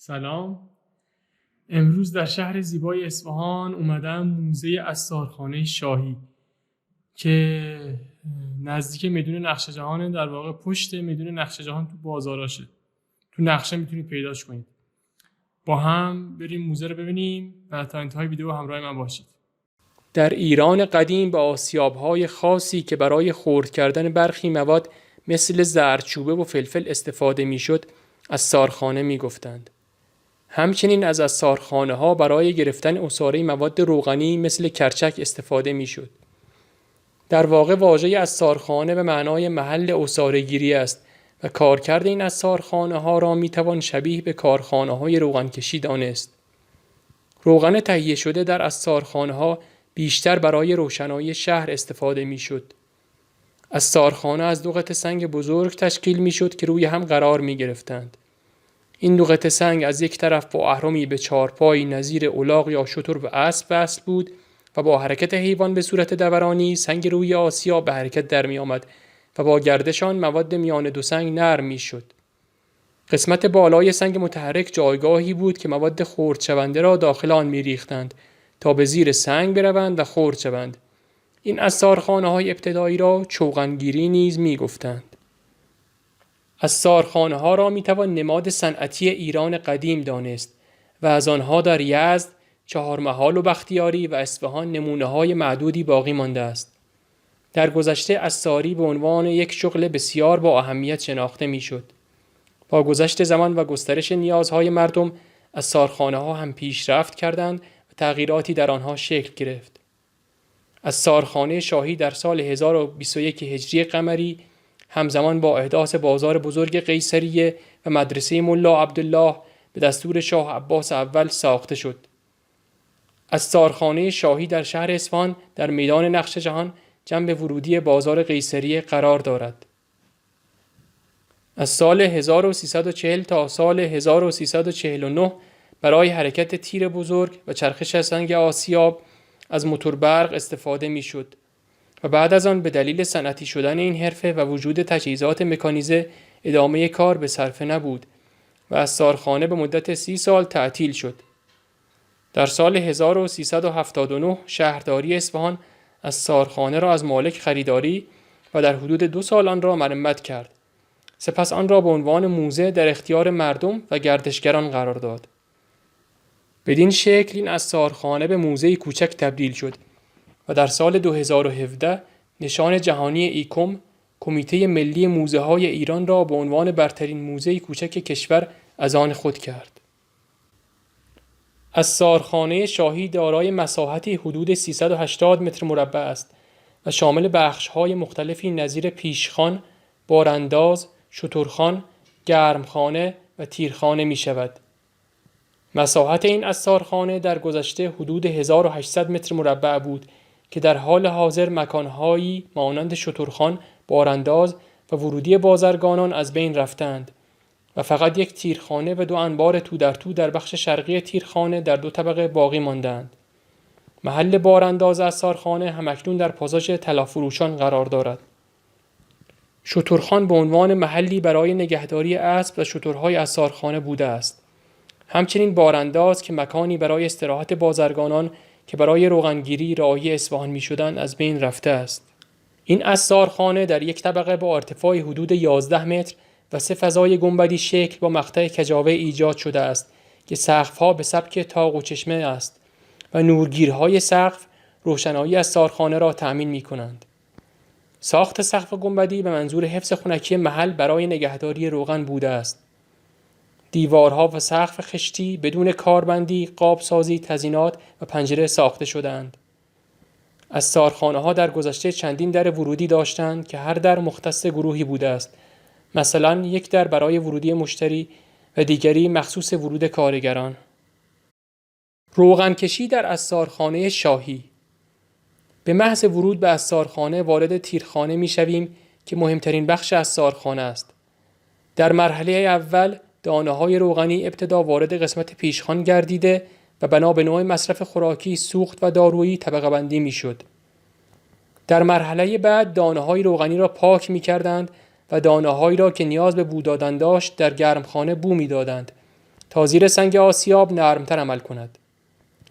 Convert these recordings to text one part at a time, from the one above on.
سلام. امروز در شهر زیبای اصفهان اومدم موزه عصارخانه شاهی که نزدیک میدون نقش جهانه، در واقع پشت میدون نقش جهان تو بازاراشه. تو نقشه میتونید پیداش کنید. با هم بریم موزه رو ببینیم و تا انتهای ویدیو همراه من باشید. در ایران قدیم به آسیاب‌های خاصی که برای خرد کردن برخی مواد مثل زردچوبه و فلفل استفاده میشد عصارخانه میگفتند. همچنین از عصارخانه‌ها برای گرفتن عصاره مواد روغنی مثل کرچک استفاده میشد. در واقع واژه عصارخانه به معنای محل عصاره‌گیری است و کارکرد این عصارخانه‌ها را میتوان شبیه به کارخانه‌های روغنکشی دانست. روغن تهیه شده در عصارخانه‌ها بیشتر برای روشنایی شهر استفاده میشد. عصارخانه از دو قطعه سنگ بزرگ تشکیل میشد که روی هم قرار میگرفتند. این دو قطعه سنگ از یک طرف با اهرمی به چارپایی نظیر الاغ یا شتر و اسب وصل بود و با حرکت حیوان به صورت دورانی سنگ روی آسیاب به حرکت در می آمد و با گردشان مواد میان دو سنگ نرم می شد. قسمت بالای سنگ متحرک جایگاهی بود که مواد خرد شونده را داخل آن می ریختند تا به زیر سنگ بروند و خرد شوند. این عصارخانه‌های ابتدایی را چوغنگیری نیز می گفتند. عصارخانه‌ها را میتوان نماد صنعتی ایران قدیم دانست و از آنها در یزد، چهارمحال و بختیاری و اصفهان نمونه‌های معدودی باقی مانده است. در گذشته عصاری به عنوان یک شغل بسیار با اهمیت شناخته میشد. با گذشت زمان و گسترش نیازهای مردم، عصارخانه‌ها هم پیشرفت کردند و تغییراتی در آنها شکل گرفت. عصارخانه شاهی در سال 1021 هجری قمری همزمان با احداث بازار بزرگ قیصریه و مدرسه ملا عبدالله به دستور شاه عباس اول ساخته شد. عصارخانه شاهی در شهر اصفهان در میدان نقش جهان جنب ورودی بازار قیصریه قرار دارد. از سال 1340 تا سال 1349 برای حرکت تیر بزرگ و چرخش سنگ آسیاب از موتور برق استفاده می شد و بعد از آن به دلیل صنعتی شدن این حرفه و وجود تجهیزات مکانیزه ادامه کار به صرفه نبود و عصارخانه به مدت 30 سال تعطیل شد. در سال 1379 شهرداری اصفهان عصارخانه را از مالک خریداری و در حدود 2 سال آن را مرمت کرد. سپس آن را به عنوان موزه در اختیار مردم و گردشگران قرار داد. بدین شکل این عصارخانه به موزه کوچک تبدیل شد و در سال 2017 نشان جهانی ایکوم کمیته ملی موزه های ایران را به عنوان برترین موزه کوچک کشور از آن خود کرد. عصارخانه شاهی دارای مساحتی حدود 380 متر مربع است و شامل بخش‌های مختلفی نظیر پیشخوان، بارانداز، شترخوان، گرمخانه و تیرخانه می شود. مساحت این عصارخانه در گذشته حدود 1800 متر مربع بود که در حال حاضر مکانهایی مانند شترخوان، بارانداز و ورودی بازرگانان از بین رفتند و فقط یک تیرخانه و 2 انبار تو در بخش شرقی تیرخانه در 2 طبقه باقی ماندند. محل بارانداز عصارخانه همکنون در پاساژ طلافروشان قرار دارد. شترخوان به عنوان محلی برای نگهداری اسب و شترهای عصارخانه بوده است. همچنین بارانداز که مکانی برای استراحت بازرگانان که برای روغنگیری راهی اصفهان می شدند از بین رفته است. این عصارخانه در 1 طبقه با ارتفاع حدود 11 متر و 3 فضای گنبدی شکل با مقطع کجاوه ایجاد شده است که سقف‌ها به سبک طاق و چشمه است و نورگیرهای سقف روشنایی عصارخانه را تأمین می کنند. ساخت سقف گنبدی به منظور حفظ خنکی محل برای نگهداری روغن بوده است. دیوارها و سقف خشتی بدون کاربندی، قابسازی، تزیینات و پنجره ساخته شدند. عصارخانه‌ها در گذشته چندین در ورودی داشتند که هر در مختص گروهی بوده است. مثلا یک در برای ورودی مشتری و دیگری مخصوص ورود کارگران. روغنکشی در عصارخانه شاهی. به محض ورود به عصارخانه وارد تیرخانه می‌شویم که مهمترین بخش عصارخانه است. در مرحله اول دانه‌های روغنی ابتدا وارد قسمت پیشخوان گردیده و بنا به نوع مصرف خوراکی، سوخت و دارویی طبقه بندی می‌شد. در مرحله بعد دانه‌های روغنی را پاک می‌کردند و دانه‌هایی را که نیاز به بو دادن داشت در گرمخانه بو می‌دادند تا زیر سنگ آسیاب نرمتر عمل کند.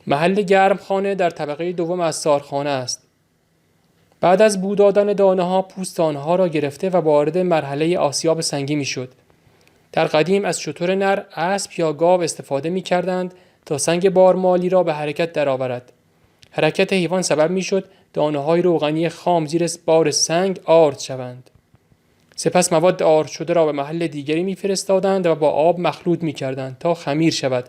محل گرمخانه در طبقه دوم استارخانه است. بعد از بو دادن دانه‌ها پوست آنها را گرفته و وارد مرحله آسیاب سنگی می‌شد. در قدیم از شتر نر، اسب یا گاو استفاده می‌کردند تا سنگ بارمالی را به حرکت درآورد. حرکت حیوان سبب می‌شد دانه‌های روغنی خام زیر بار سنگ آرد شوند. سپس مواد آرد شده را به محل دیگری می‌فرستادند و با آب مخلوط می‌کردند تا خمیر شود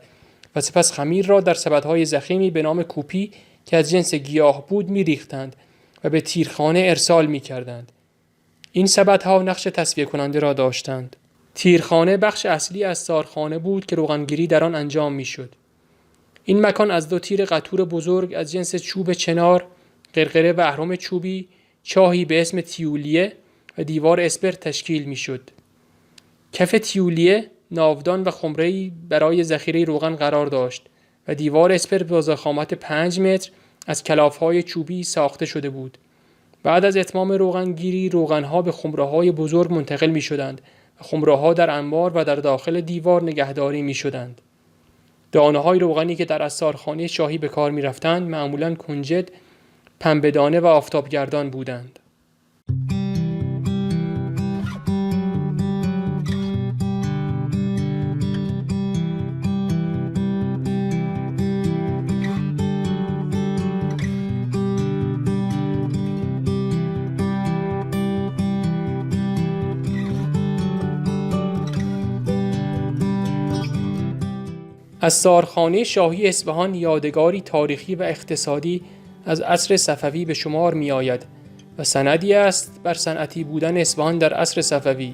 و سپس خمیر را در سبدهای ضخیمی به نام کوپی که از جنس گیاه بود می‌ریختند و به تیرخانه ارسال می‌کردند. این سبدها نقش تصفیه کننده را داشتند. تیرخانه بخش اصلی از استارخانه بود که روغنگیری در آن انجام می‌شد. این مکان از 2 تیر قطور بزرگ از جنس چوب چنار، قرقره و اهرم چوبی، چاهی به اسم تیولیه و دیوار اسپر تشکیل می‌شد. کف تیولیه ناودان و خمره‌ای برای ذخیره روغن قرار داشت و دیوار اسپر با ضخامت 5 متر از کلاف‌های چوبی ساخته شده بود. بعد از اتمام روغنگیری، روغن‌ها به خمره‌های بزرگ منتقل می‌شدند و خمره‌ها در انبار و در داخل دیوار نگهداری می‌شدند. دانه‌های روغنی که در استارخانه شاهی به کار می‌رفتند معمولاً کنجد، پنبه‌دانه و آفتابگردان بودند. استارخانه شاهی اصفهان یادگاری تاریخی و اقتصادی از عصر صفوی به شمار می آید و سندی است بر صنعتی بودن اصفهان در عصر صفوی.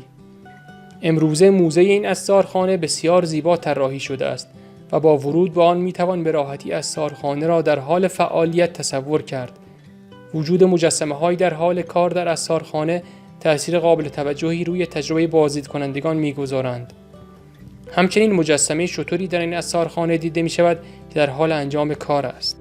امروزه موزه این استارخانه بسیار زیبا طراحی شده است و با ورود به آن می توان به راحتی استارخانه را در حال فعالیت تصور کرد. وجود مجسمه‌هایی در حال کار در استارخانه تأثیر قابل توجهی روی تجربه بازدید کنندگان می گذارند. همچنین مجسمه شتری در این استارخانه دیده می شود که در حال انجام کار است.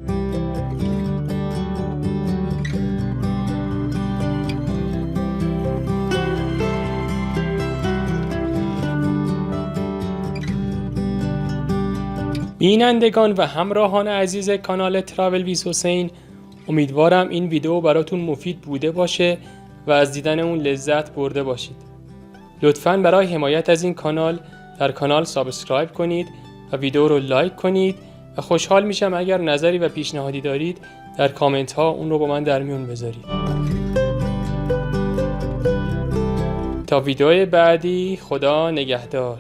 بینندگان و همراهان عزیز کانال تراول ویز حسین، امیدوارم این ویدیو براتون مفید بوده باشه و از دیدن اون لذت برده باشید. لطفاً برای حمایت از این کانال در کانال سابسکرایب کنید و ویدیو رو لایک کنید و خوشحال میشم اگر نظری و پیشنهادی دارید در کامنت ها اون رو با من در میون بذارید. تا ویدیو بعدی، خدا نگهدار.